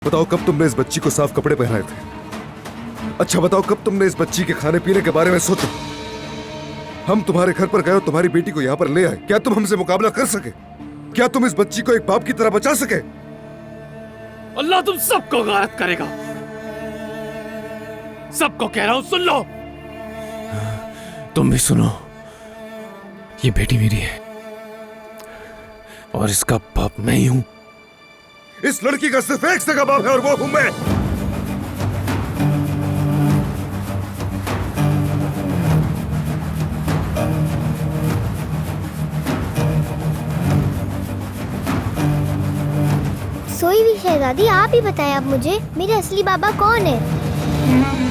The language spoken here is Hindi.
बताओ कब तुमने इस बच्ची को साफ कपड़े पहनाए थे? अच्छा बताओ कब तुमने इस बच्ची के खाने पीने के बारे में सोचा? हम तुम्हारे घर पर गए और तुम्हारी बेटी को यहाँ पर ले आए, क्या तुम हमसे मुकाबला कर सके? क्या तुम इस बच्ची को एक बाप की तरह बचा सके? अल्लाह तुम सबको गायब करेगा। सबको कह रहा हूं, सुन लो। तुम भी सुनो, ये बेटी मेरी है और इसका बाप मैं ही हूं। इस लड़की का सिर्फ एक सगा बाप है और वो हूं मैं। सोई भी शहजादी, आप ही बताएं अब मुझे, मेरे असली बाबा कौन है?